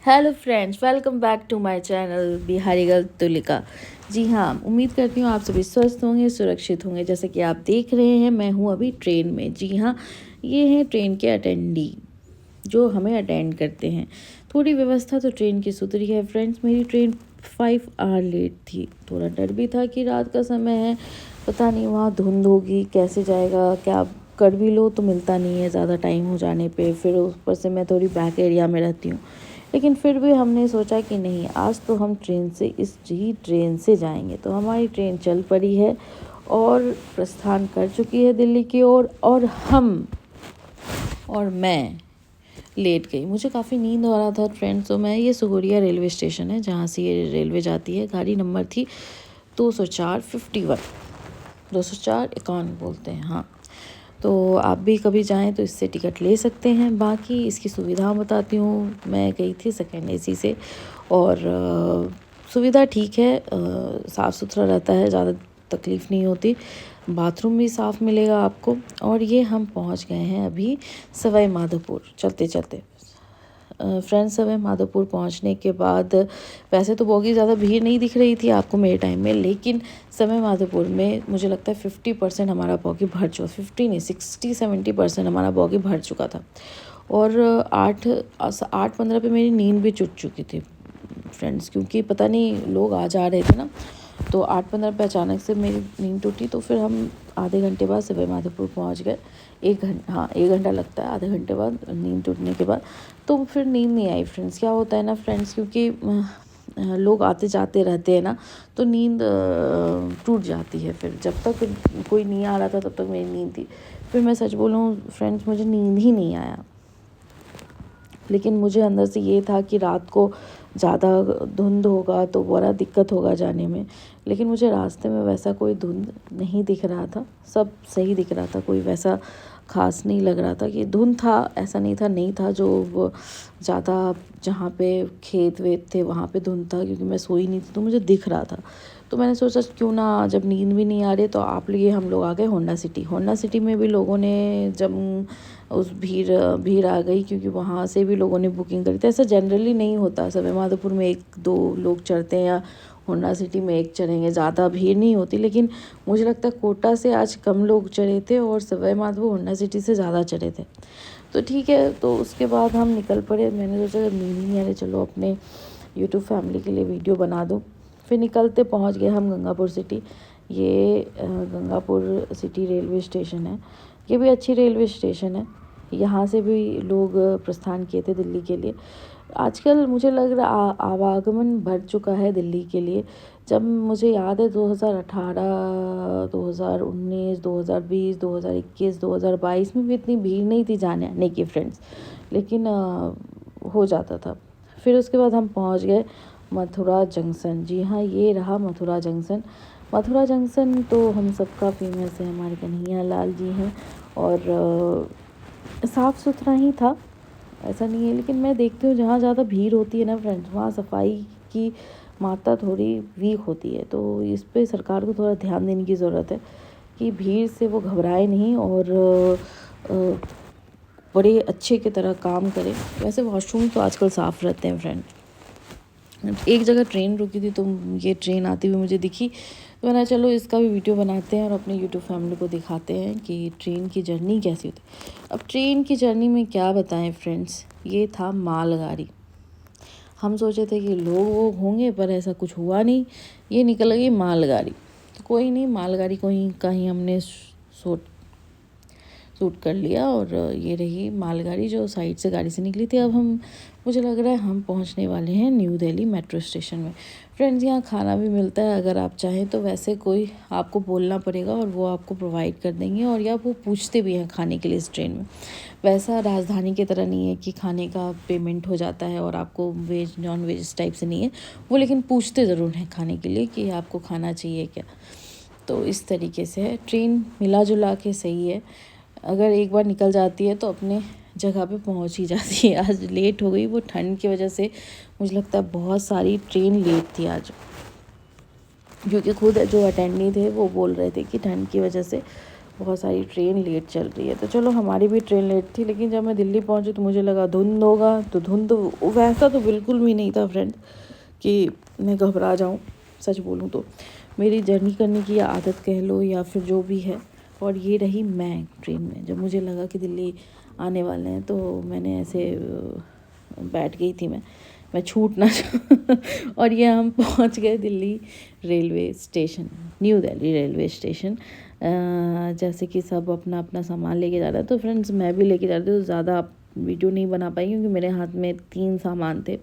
Hello friends, welcome back to my channel Bihari girl Tulika. जी हाँ, उम्मीद करती हूँ आप सभी स्वस्थ होंगे, सुरक्षित होंगे। जैसे कि आप देख रहे हैं, मैं हूँ अभी ट्रेन में। जी हाँ, ये हैं ट्रेन के अटेंडी जो हमें अटेंड करते हैं। थोड़ी व्यवस्था तो ट्रेन की सुधरी है फ्रेंड्स। मेरी ट्रेन 5 आवर लेट थी। थोड़ा डर भी था कि रात का समय है, पता नहीं वहाँ धुंध होगी, कैसे जाएगा, क्या कर भी लो तो मिलता नहीं है ज़्यादा टाइम हो जाने पे। फिर ऊपर से मैं थोड़ी बैक एरिया में रहती हूँ, लेकिन फिर भी हमने सोचा कि नहीं, आज तो हम इस ट्रेन से जाएंगे। तो हमारी ट्रेन चल पड़ी है और प्रस्थान कर चुकी है दिल्ली की ओर। और मैं लेट गई। मुझे काफ़ी नींद आ रहा था फ्रेंड्स। तो मैं, ये सुगोरिया रेलवे स्टेशन है जहाँ से ये रेलवे जाती है। गाड़ी नंबर थी 204-51, 204-51 बोलते हैं। हाँ, तो आप भी कभी जाएं तो इससे टिकट ले सकते हैं। बाकी इसकी सुविधा बताती हूँ। मैं गई थी सेकेंड एसी से और सुविधा ठीक है, साफ़ सुथरा रहता है, ज़्यादा तकलीफ़ नहीं होती। बाथरूम भी साफ़ मिलेगा आपको। और ये हम पहुँच गए हैं अभी सवाई माधोपुर चलते चलते। फ्रेंड्स, सवाई माधोपुर पहुंचने के बाद वैसे तो बहुत ही ज़्यादा भीड़ नहीं दिख रही थी आपको मेरे टाइम में, लेकिन सवाई माधोपुर में मुझे लगता है 50% हमारा बॉगी भर चुका, 50 नहीं 60-70% हमारा बॉगी भर चुका था। और 8:15 पे मेरी नींद भी टूट चुकी थी फ्रेंड्स, क्योंकि पता नहीं लोग आ जा रहे थे ना। तो 8:15 पे अचानक से मेरी नींद टूटी। तो फिर हम आधे घंटे बाद सवाई माधोपुर पहुँच गए। 1 घंटा लगता है आधे घंटे बाद नींद टूटने के बाद। तो फिर नींद नहीं आई फ्रेंड्स। क्या होता है ना फ्रेंड्स, क्योंकि लोग आते जाते रहते हैं ना, तो नींद टूट जाती है। फिर जब तक कोई नहीं आ रहा था तब तक मेरी नींद थी। फिर मैं सच बोलूँ फ्रेंड्स, मुझे नींद ही नहीं आया। लेकिन मुझे अंदर से ये था कि रात को ज़्यादा धुंध होगा तो बड़ा दिक्कत होगा जाने में। लेकिन मुझे रास्ते में वैसा कोई धुंध नहीं दिख रहा था, सब सही दिख रहा था। कोई वैसा खास नहीं लग रहा था कि धुंध था, ऐसा नहीं था जो वो ज़्यादा, जहाँ पे खेत वेत थे वहाँ पे धुंध था, क्योंकि मैं सोई नहीं थी तो मुझे दिख रहा था। तो मैंने सोचा क्यों ना, जब नींद भी नहीं आ रही तो आप लिए हम लोग आ गए होंडा सिटी में भी लोगों ने जब उस भीड़ आ गई, क्योंकि वहाँ से भी लोगों ने बुकिंग करी थी। ऐसा जनरली नहीं होता, सवाई माधोपुर में 1-2 लोग चढ़ते हैं या होंडा सिटी में एक चढ़ेंगे, ज़्यादा भीड़ नहीं होती। लेकिन मुझे लगता है कोटा से आज कम लोग चढ़े थे और सवाई माधोपुर होंडा सिटी से ज़्यादा चढ़े थे। तो ठीक है, तो उसके बाद हम निकल पड़े। मैंने सोचा जब नींद नहीं आ रही, चलो अपने यूट्यूब फैमिली के लिए वीडियो बना दो। फिर निकलते पहुंच गए हम गंगापुर सिटी। ये गंगापुर सिटी रेलवे स्टेशन है। ये भी अच्छी रेलवे स्टेशन है। यहाँ से भी लोग प्रस्थान किए थे दिल्ली के लिए। आजकल मुझे लग रहा आवागमन बढ़ चुका है दिल्ली के लिए। जब मुझे याद है 2018, 2019, 2020, 2021, 2022 में भी इतनी भीड़ नहीं थी जाने आने की फ्रेंड्स, लेकिन हो जाता था। फिर उसके बाद हम पहुंच गए मथुरा जंक्शन। जी हाँ, ये रहा मथुरा जंक्शन। मथुरा जंक्शन तो हम सबका फेमस है, हमारे कन्हैया लाल जी हैं। और साफ़ सुथरा ही था, ऐसा नहीं है। लेकिन मैं देखती हूँ जहाँ ज़्यादा भीड़ होती है ना फ्रेंड्स, वहाँ सफाई की मात्रा थोड़ी वीक होती है। तो इस पे सरकार को थोड़ा ध्यान देने की ज़रूरत है कि भीड़ से वो घबराए नहीं और बड़े अच्छे की तरह काम करें। वैसे वॉशरूम तो आजकल साफ़ रहते हैं फ्रेंड्स। एक जगह ट्रेन रुकी थी तो ये ट्रेन आती हुई मुझे दिखी, तो मैंने चलो इसका भी वीडियो बनाते हैं और अपने यूट्यूब फैमिली को दिखाते हैं कि ट्रेन की जर्नी कैसी होती है। अब ट्रेन की जर्नी में क्या बताएं फ्रेंड्स, ये था मालगाड़ी। हम सोचे थे कि लोग वो होंगे, पर ऐसा कुछ हुआ नहीं। ये निकल गई मालगाड़ी। तो कोई नहीं, मालगाड़ी को ही कहीं हमने शूट कर लिया। और ये रही मालगाड़ी जो साइड से गाड़ी से निकली थी। अब मुझे लग रहा है हम पहुंचने वाले हैं न्यू दिल्ली मेट्रो स्टेशन में। फ्रेंड्स, यहाँ खाना भी मिलता है, अगर आप चाहें तो। वैसे कोई आपको बोलना पड़ेगा और वो आपको प्रोवाइड कर देंगे, और या वो पूछते भी हैं खाने के लिए इस ट्रेन में। वैसा राजधानी की तरह नहीं है कि खाने का पेमेंट हो जाता है और आपको वेज नॉन वेज इस टाइप से नहीं है वो, लेकिन पूछते ज़रूर हैं खाने के लिए कि आपको खाना चाहिए क्या। तो इस तरीके से है ट्रेन, मिला जुला के सही है। अगर एक बार निकल जाती है तो अपने जगह पे पहुंच ही जाती है। आज लेट हो गई, वो ठंड की वजह से। मुझे लगता है बहुत सारी ट्रेन लेट थी आज, क्योंकि खुद जो अटेंडी थे वो बोल रहे थे कि ठंड की वजह से बहुत सारी ट्रेन लेट चल रही है। तो चलो हमारी भी ट्रेन लेट थी, लेकिन जब मैं दिल्ली पहुंची तो मुझे लगा धुंध होगा, तो धुंध वैसा तो बिल्कुल भी नहीं था फ्रेंड कि मैं घबरा जाऊं। सच बोलूं तो मेरी जर्नी करने की आदत कह लो या फिर जो भी है, और ये रही मैं ट्रेन में। जब मुझे लगा कि दिल्ली आने वाले हैं तो मैंने ऐसे बैठ गई थी, मैं छूट ना जाऊं। और ये हम पहुंच गए Delhi railway station, new Delhi railway station. जैसे कि सब अपना अपना सामान लेके जा रहे हैं, तो फ्रेंड्स मैं भी लेके जा रही थी, तो ज़्यादा वीडियो नहीं बना पाई क्योंकि मेरे हाथ में 3 सामान थे।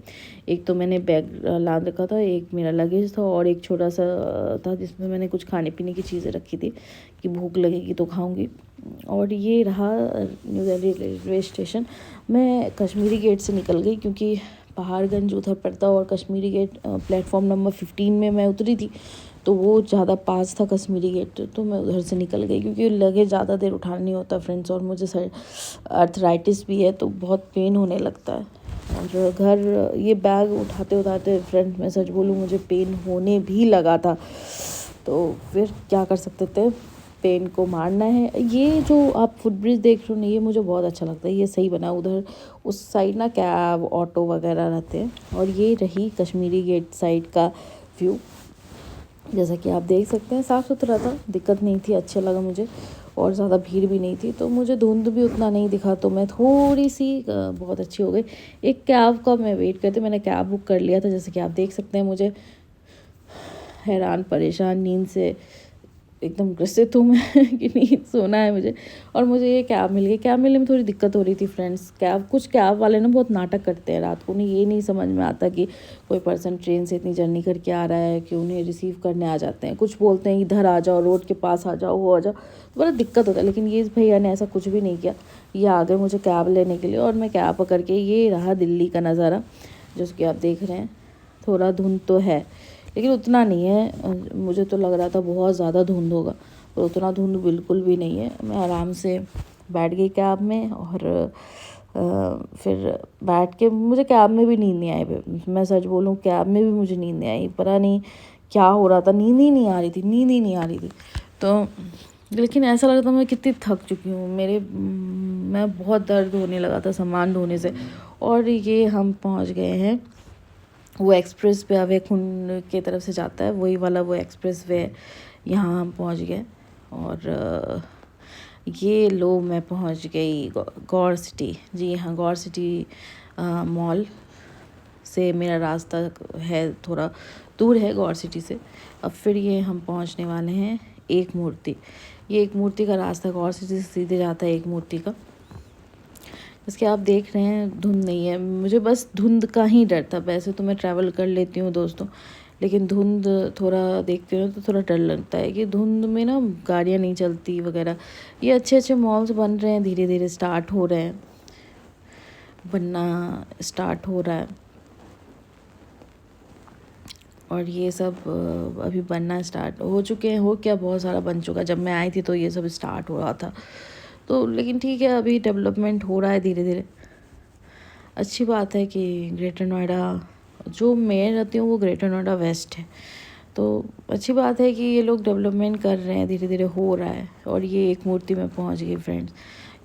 एक तो मैंने बैग लाद रखा था, एक मेरा लगेज था, और एक छोटा सा था जिसमें मैंने कुछ खाने पीने की चीज़ें रखी थी कि भूख लगेगी तो खाऊंगी। और ये रहा न्यू दिल्ली रेलवे स्टेशन। मैं कश्मीरी गेट से निकल गई क्योंकि पहाड़गंज उधर पड़ता, और कश्मीरी गेट प्लेटफॉर्म नंबर 15 में मैं उतरी थी, तो वो ज़्यादा पास था कश्मीरी गेट, तो मैं उधर से निकल गई क्योंकि लगेज ज़्यादा देर उठाना नहीं होता फ्रेंड्स, और मुझे अर्थराइटिस भी है तो बहुत पेन होने लगता है। और घर ये बैग उठाते उठाते फ्रेंड्स मैं सच बोलूँ मुझे पेन होने भी लगा था, तो फिर क्या कर सकते थे, पेन को मारना है। ये जो आप फुटब्रिज देख रहे हो ना, ये मुझे बहुत अच्छा लगता है, ये सही बना। उधर उस साइड ना कैब ऑटो वगैरह रहते हैं, और ये रही कश्मीरी गेट साइड का व्यू। जैसा कि आप देख सकते हैं साफ़ सुथरा था, दिक्कत नहीं थी, अच्छा लगा मुझे, और ज़्यादा भीड़ भी नहीं थी, तो मुझे धुंध भी उतना नहीं दिखा, तो मैं थोड़ी सी बहुत अच्छी हो गई। एक कैब का मैं वेट करती, मैंने कैब बुक कर लिया था। जैसे कि आप देख सकते हैं मुझे हैरान परेशान नींद से एकदम ग्रसित हूँ मैं कि नींद सोना है मुझे, और मुझे ये कैब मिल गई। कैब मिलने में थोड़ी दिक्कत हो रही थी फ्रेंड्स। कुछ कैब वाले ना बहुत नाटक करते हैं रात को, उन्हें ये नहीं समझ में आता कि कोई पर्सन ट्रेन से इतनी जर्नी करके आ रहा है कि उन्हें रिसीव करने आ जाते हैं। कुछ बोलते हैं इधर आ जाओ, रोड के पास आ जाओ, वो आ जाओ, तो बड़ा दिक्कत होता है। लेकिन ये भैया ने ऐसा कुछ भी नहीं किया, ये आ गए मुझे कैब लेने के लिए, और मैं कैब पकड़ के, ये रहा दिल्ली का नज़ारा जैसे कि आप देख रहे हैं। थोड़ा धुंध तो है लेकिन उतना नहीं है, मुझे तो लग रहा था बहुत ज़्यादा धुंध होगा, पर उतना धुंध बिल्कुल भी नहीं है। मैं आराम से बैठ गई कैब में, और फिर बैठ के मुझे कैब में भी नींद नहीं आई। मैं सच बोलूँ कैब में भी मुझे नींद नहीं आई, पता नहीं क्या हो रहा था, नींद ही नहीं आ रही थी, नींद ही नहीं आ रही थी। तो लेकिन ऐसा लग रहा था मैं कितनी थक चुकी हूँ, मैं बहुत दर्द होने लगा था सामान ढोने से। और ये हम पहुँच गए हैं वो एक्सप्रेस वे अवे खुन की तरफ से जाता है, वही वाला वो एक्सप्रेस वे, यहाँ हम पहुँच गए। और ये लो मैं पहुँच गई गौर सिटी। जी हाँ, गौर सिटी मॉल से मेरा रास्ता है, थोड़ा दूर है गौर सिटी से। अब फिर ये हम पहुँचने वाले हैं एक मूर्ति। ये एक मूर्ति का रास्ता गौर सिटी से सीधे जाता है एक मूर्ति का। इसके आप देख रहे हैं धुंध नहीं है, मुझे बस धुंध का ही डर था। वैसे तो मैं ट्रैवल कर लेती हूँ दोस्तों, लेकिन धुंध थोड़ा देखते हो तो थोड़ा डर लगता है कि धुंध में ना गाड़ियाँ नहीं चलती वगैरह। ये अच्छे अच्छे मॉल्स बन रहे हैं, धीरे धीरे स्टार्ट हो रहे हैं, बनना स्टार्ट हो रहा है, और ये सब अभी बनना स्टार्ट हो चुके हैं। हो क्या, बहुत सारा बन चुका। जब मैं आई थी तो ये सब स्टार्ट हो रहा था, तो लेकिन ठीक है, अभी डेवलपमेंट हो रहा है धीरे धीरे। अच्छी बात है कि ग्रेटर नोएडा, जो मैं रहती हूँ वो ग्रेटर नोएडा वेस्ट है, तो अच्छी बात है कि ये लोग डेवलपमेंट कर रहे हैं, धीरे धीरे हो रहा है। और ये एक मूर्ति में पहुँच गई फ्रेंड्स।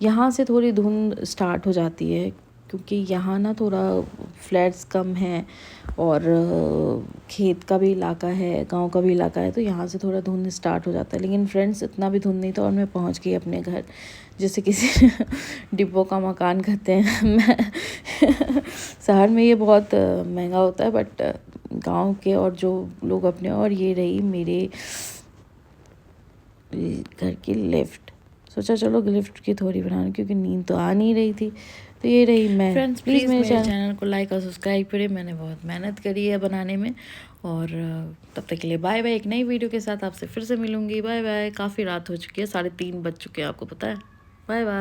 यहाँ से थोड़ी धुंध स्टार्ट हो जाती है क्योंकि यहाँ ना थोड़ा फ्लैट्स कम हैं, और खेत का भी इलाका है, गांव का भी इलाका है, तो यहाँ से थोड़ा धुंध स्टार्ट हो जाता है। लेकिन फ्रेंड्स इतना भी धुंध नहीं था, और मैं पहुँच गई अपने घर, जैसे किसी डिब्बों का मकान कहते हैं। मैं शहर में ये बहुत महंगा होता है, बट गांव के और जो लोग अपने। और ये रही मेरे घर की लिफ्ट। सोचा चलो लिफ्ट की थोड़ी बनाने, क्योंकि नींद तो आ नहीं रही थी। तो ये रही मैं। फ्रेंड्स प्लीज़ मेरे चैनल को लाइक और सब्सक्राइब करें, मैंने बहुत मेहनत करी है बनाने में। और तब तक के लिए बाय बाय। एक नई वीडियो के साथ आपसे फिर से मिलूंगी। Bye bye. काफ़ी रात हो चुकी है, 3:30 बज चुके हैं, आपको पता है। Bye bye.